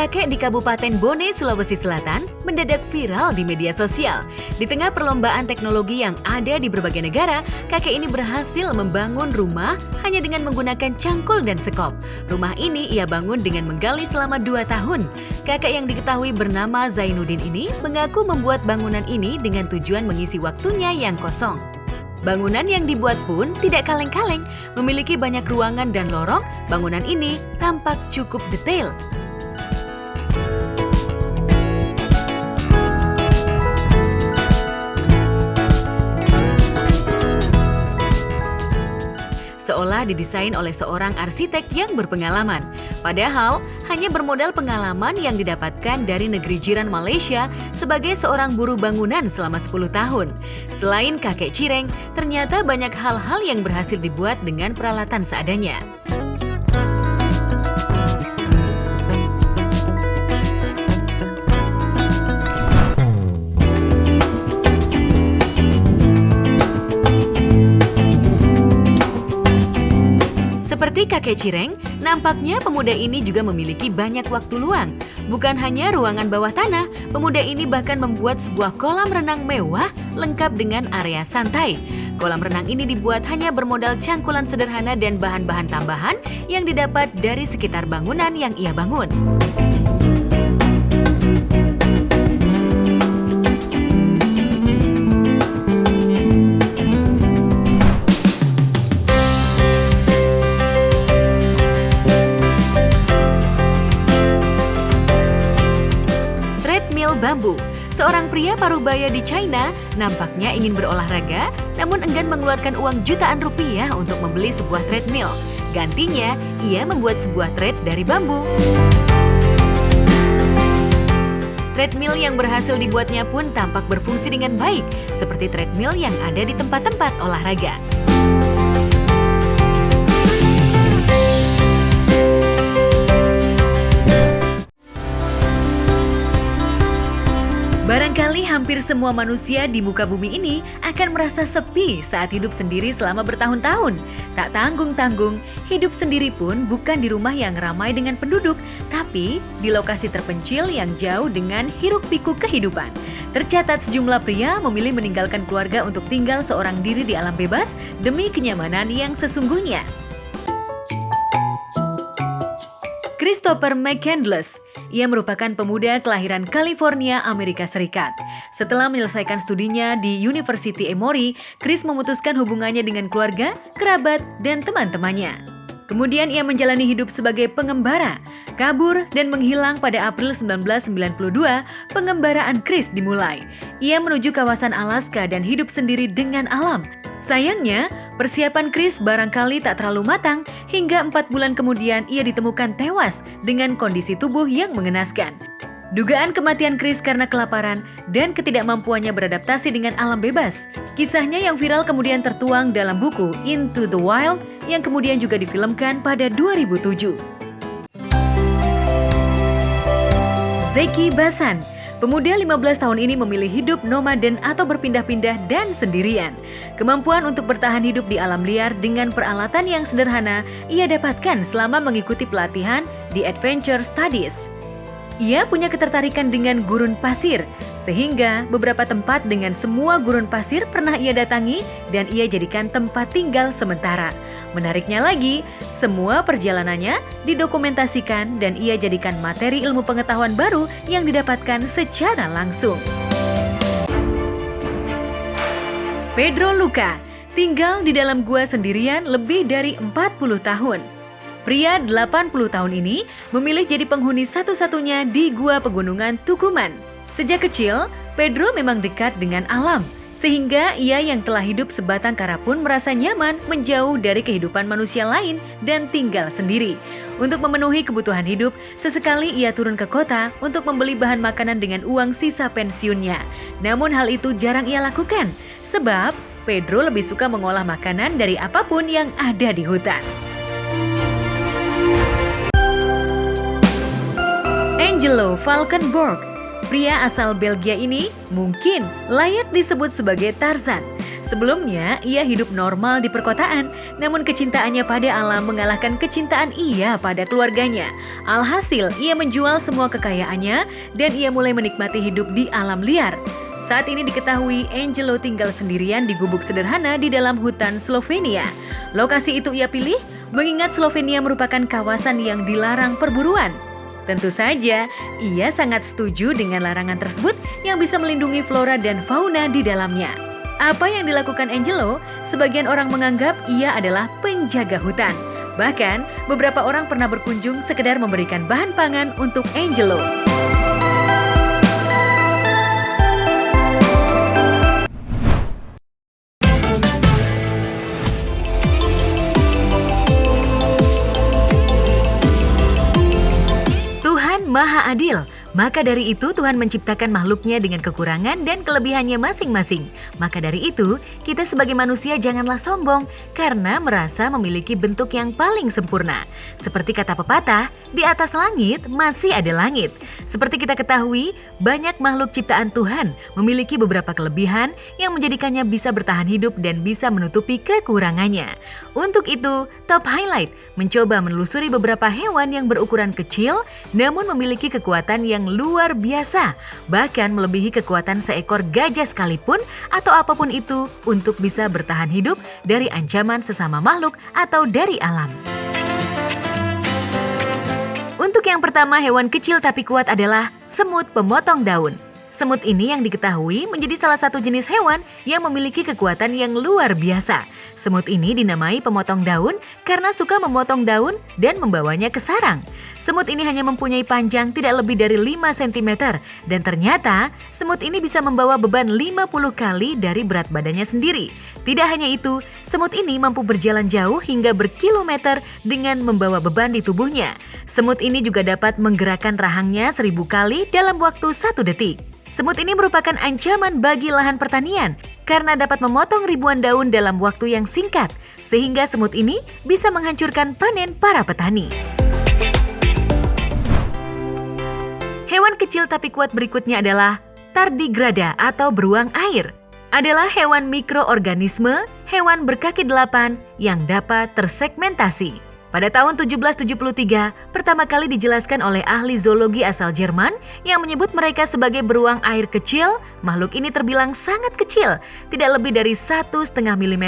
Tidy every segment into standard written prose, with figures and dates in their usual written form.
kakek di Kabupaten Bone, Sulawesi Selatan mendadak viral di media sosial. Di tengah perlombaan teknologi yang ada di berbagai negara, kakek ini berhasil membangun rumah hanya dengan menggunakan cangkul dan sekop. Rumah ini ia bangun dengan menggali selama 2 tahun. Kakek yang diketahui bernama Zainuddin ini mengaku membuat bangunan ini dengan tujuan mengisi waktunya yang kosong. Bangunan yang dibuat pun tidak kaleng-kaleng, memiliki banyak ruangan dan lorong. Bangunan ini tampak cukup detail. Seolah didesain oleh seorang arsitek yang berpengalaman. Padahal, hanya bermodal pengalaman yang didapatkan dari negeri jiran Malaysia sebagai seorang buruh bangunan selama 10 tahun. Selain kakek cireng, ternyata banyak hal-hal yang berhasil dibuat dengan peralatan seadanya. Seperti kakek cireng, nampaknya pemuda ini juga memiliki banyak waktu luang. Bukan hanya ruangan bawah tanah, pemuda ini bahkan membuat sebuah kolam renang mewah lengkap dengan area santai. Kolam renang ini dibuat hanya bermodal cangkulan sederhana dan bahan-bahan tambahan yang didapat dari sekitar bangunan yang ia bangun. Bambu. Seorang pria parubaya di China nampaknya ingin berolahraga, namun enggan mengeluarkan uang jutaan rupiah untuk membeli sebuah treadmill. Gantinya, ia membuat sebuah tread dari bambu. Treadmill yang berhasil dibuatnya pun tampak berfungsi dengan baik, seperti treadmill yang ada di tempat-tempat olahraga. Barangkali hampir semua manusia di muka bumi ini akan merasa sepi saat hidup sendiri selama bertahun-tahun. Tak tanggung-tanggung, hidup sendiri pun bukan di rumah yang ramai dengan penduduk, tapi di lokasi terpencil yang jauh dengan hiruk-pikuk kehidupan. Tercatat sejumlah pria memilih meninggalkan keluarga untuk tinggal seorang diri di alam bebas demi kenyamanan yang sesungguhnya. Christopher McCandless. Ia merupakan pemuda kelahiran California, Amerika Serikat. Setelah menyelesaikan studinya di University Emory, Chris memutuskan hubungannya dengan keluarga, kerabat, dan teman-temannya. Kemudian ia menjalani hidup sebagai pengembara. Kabur dan menghilang pada April 1992, pengembaraan Chris dimulai. Ia menuju kawasan Alaska dan hidup sendiri dengan alam. Sayangnya, persiapan Chris barangkali tak terlalu matang hingga 4 bulan kemudian ia ditemukan tewas dengan kondisi tubuh yang mengenaskan. Dugaan kematian Chris karena kelaparan dan ketidakmampuannya beradaptasi dengan alam bebas. Kisahnya yang viral kemudian tertuang dalam buku Into the Wild yang kemudian juga difilmkan pada 2007. Zeki Basan. Pemuda 15 tahun ini memilih hidup nomaden atau berpindah-pindah dan sendirian. Kemampuan untuk bertahan hidup di alam liar dengan peralatan yang sederhana ia dapatkan selama mengikuti pelatihan di Adventure Studies. Ia punya ketertarikan dengan gurun pasir, sehingga beberapa tempat dengan semua gurun pasir pernah ia datangi dan ia jadikan tempat tinggal sementara. Menariknya lagi, semua perjalanannya didokumentasikan dan ia jadikan materi ilmu pengetahuan baru yang didapatkan secara langsung. Pedro Luca tinggal di dalam gua sendirian lebih dari 40 tahun. Pria 80 tahun ini memilih jadi penghuni satu-satunya di Gua Pegunungan Tukuman. Sejak kecil, Pedro memang dekat dengan alam, sehingga ia yang telah hidup sebatang kara pun merasa nyaman menjauh dari kehidupan manusia lain dan tinggal sendiri. Untuk memenuhi kebutuhan hidup, sesekali ia turun ke kota untuk membeli bahan makanan dengan uang sisa pensiunnya. Namun hal itu jarang ia lakukan, sebab Pedro lebih suka mengolah makanan dari apapun yang ada di hutan. Angelo Valkenburg. Pria asal Belgia ini mungkin layak disebut sebagai Tarzan. Sebelumnya, ia hidup normal di perkotaan, namun kecintaannya pada alam mengalahkan kecintaan ia pada keluarganya. Alhasil, ia menjual semua kekayaannya dan ia mulai menikmati hidup di alam liar. Saat ini diketahui Angelo tinggal sendirian di gubuk sederhana di dalam hutan Slovenia. Lokasi itu ia pilih mengingat Slovenia merupakan kawasan yang dilarang perburuan. Tentu saja, ia sangat setuju dengan larangan tersebut yang bisa melindungi flora dan fauna di dalamnya. Apa yang dilakukan Angelo? Sebagian orang menganggap ia adalah penjaga hutan. Bahkan, beberapa orang pernah berkunjung sekedar memberikan bahan pangan untuk Angelo. Maha adil, maka dari itu Tuhan menciptakan makhluknya dengan kekurangan dan kelebihannya masing-masing. Maka dari itu, kita sebagai manusia janganlah sombong karena merasa memiliki bentuk yang paling sempurna. Seperti kata pepatah, di atas langit masih ada langit. Seperti kita ketahui, banyak makhluk ciptaan Tuhan memiliki beberapa kelebihan yang menjadikannya bisa bertahan hidup dan bisa menutupi kekurangannya. Untuk itu, Top Highlight mencoba menelusuri beberapa hewan yang berukuran kecil namun memiliki kekuatan yang luar biasa, bahkan melebihi kekuatan seekor gajah sekalipun atau apapun itu untuk bisa bertahan hidup dari ancaman sesama makhluk atau dari alam. Untuk yang pertama, hewan kecil tapi kuat adalah semut pemotong daun. Semut ini yang diketahui menjadi salah satu jenis hewan yang memiliki kekuatan yang luar biasa. Semut ini dinamai pemotong daun karena suka memotong daun dan membawanya ke sarang. Semut ini hanya mempunyai panjang tidak lebih dari 5 cm dan ternyata semut ini bisa membawa beban 50 kali dari berat badannya sendiri. Tidak hanya itu, semut ini mampu berjalan jauh hingga berkilometer dengan membawa beban di tubuhnya. Semut ini juga dapat menggerakkan rahangnya 1000 kali dalam waktu 1 detik. Semut ini merupakan ancaman bagi lahan pertanian karena dapat memotong ribuan daun dalam waktu yang singkat, sehingga semut ini bisa menghancurkan panen para petani. Hewan kecil tapi kuat berikutnya adalah tardigrada atau beruang air. Adalah hewan mikroorganisme, hewan berkaki 8 yang dapat tersegmentasi. Pada tahun 1773, pertama kali dijelaskan oleh ahli zoologi asal Jerman yang menyebut mereka sebagai beruang air kecil. Makhluk ini terbilang sangat kecil, tidak lebih dari 1,5 mm,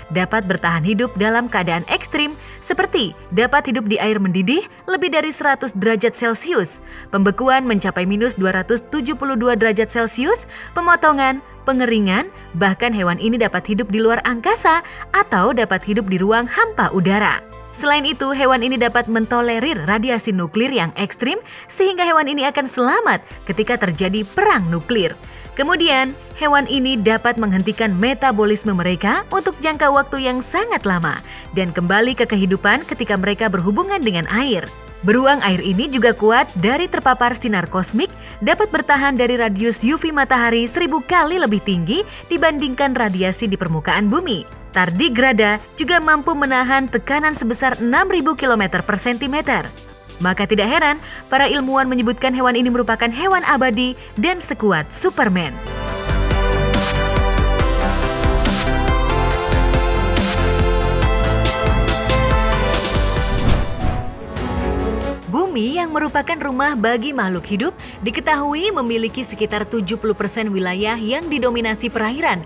dapat bertahan hidup dalam keadaan ekstrim seperti dapat hidup di air mendidih lebih dari 100 derajat Celcius, pembekuan mencapai minus 272 derajat Celcius, pemotongan, pengeringan, bahkan hewan ini dapat hidup di luar angkasa atau dapat hidup di ruang hampa udara. Selain itu, hewan ini dapat mentolerir radiasi nuklir yang ekstrim sehingga hewan ini akan selamat ketika terjadi perang nuklir. Kemudian, hewan ini dapat menghentikan metabolisme mereka untuk jangka waktu yang sangat lama dan kembali ke kehidupan ketika mereka berhubungan dengan air. Beruang air ini juga kuat dari terpapar sinar kosmik, dapat bertahan dari radius UV matahari 1000 kali lebih tinggi dibandingkan radiasi di permukaan bumi. Tardigrada juga mampu menahan tekanan sebesar 6.000 km per sentimeter. Maka tidak heran, para ilmuwan menyebutkan hewan ini merupakan hewan abadi dan sekuat Superman. Bumi yang merupakan rumah bagi makhluk hidup diketahui memiliki sekitar 70% wilayah yang didominasi perairan.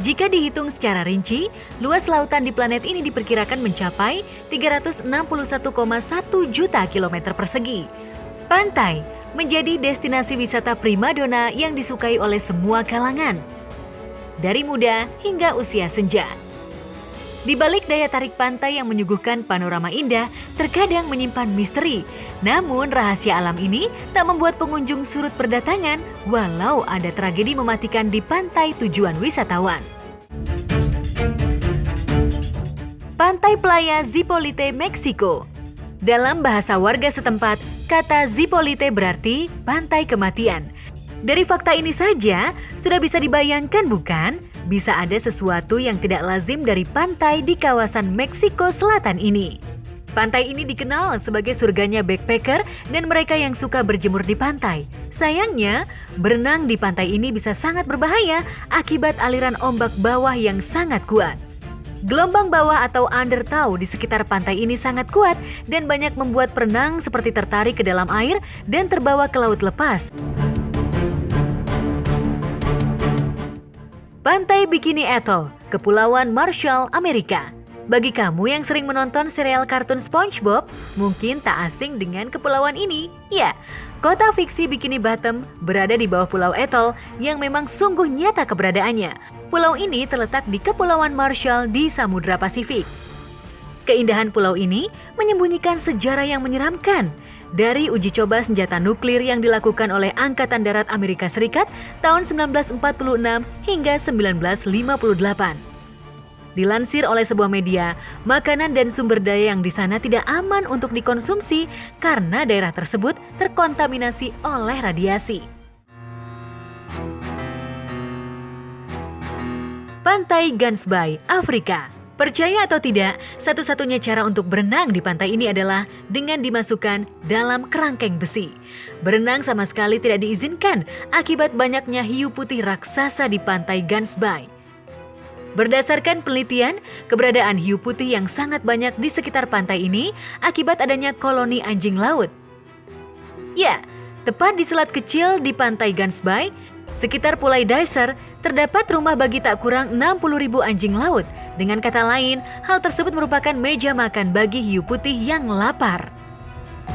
Jika dihitung secara rinci, luas lautan di planet ini diperkirakan mencapai 361,1 juta kilometer persegi. Pantai menjadi destinasi wisata primadona yang disukai oleh semua kalangan, dari muda hingga usia senja. Di balik daya tarik pantai yang menyuguhkan panorama indah, terkadang menyimpan misteri. Namun rahasia alam ini tak membuat pengunjung surut berdatangan walau ada tragedi mematikan di pantai tujuan wisatawan. Pantai Playa Zipolite, Meksiko. Dalam bahasa warga setempat, kata Zipolite berarti pantai kematian. Dari fakta ini saja, sudah bisa dibayangkan bukan? Bisa ada sesuatu yang tidak lazim dari pantai di kawasan Meksiko Selatan ini. Pantai ini dikenal sebagai surganya backpacker dan mereka yang suka berjemur di pantai. Sayangnya, berenang di pantai ini bisa sangat berbahaya akibat aliran ombak bawah yang sangat kuat. Gelombang bawah atau undertow di sekitar pantai ini sangat kuat dan banyak membuat perenang seperti tertarik ke dalam air dan terbawa ke laut lepas. Pantai Bikini Atoll, Kepulauan Marshall, Amerika. Bagi kamu yang sering menonton serial kartun SpongeBob, mungkin tak asing dengan kepulauan ini. Ya, kota fiksi Bikini Bottom berada di bawah Pulau Atoll yang memang sungguh nyata keberadaannya. Pulau ini terletak di Kepulauan Marshall di Samudra Pasifik. Keindahan pulau ini menyembunyikan sejarah yang menyeramkan. Dari uji coba senjata nuklir yang dilakukan oleh Angkatan Darat Amerika Serikat tahun 1946 hingga 1958. Dilansir oleh sebuah media, makanan dan sumber daya yang di sana tidak aman untuk dikonsumsi karena daerah tersebut terkontaminasi oleh radiasi. Pantai Gansbaai, Afrika. Percaya atau tidak, satu-satunya cara untuk berenang di pantai ini adalah dengan dimasukkan dalam kerangkeng besi. Berenang sama sekali tidak diizinkan akibat banyaknya hiu putih raksasa di pantai Gansbaai. Berdasarkan penelitian, keberadaan hiu putih yang sangat banyak di sekitar pantai ini akibat adanya koloni anjing laut. Ya, tepat di selat kecil di pantai Gansbaai, sekitar Pulai Dicer, terdapat rumah bagi tak kurang 60.000 anjing laut. Dengan kata lain, hal tersebut merupakan meja makan bagi hiu putih yang lapar.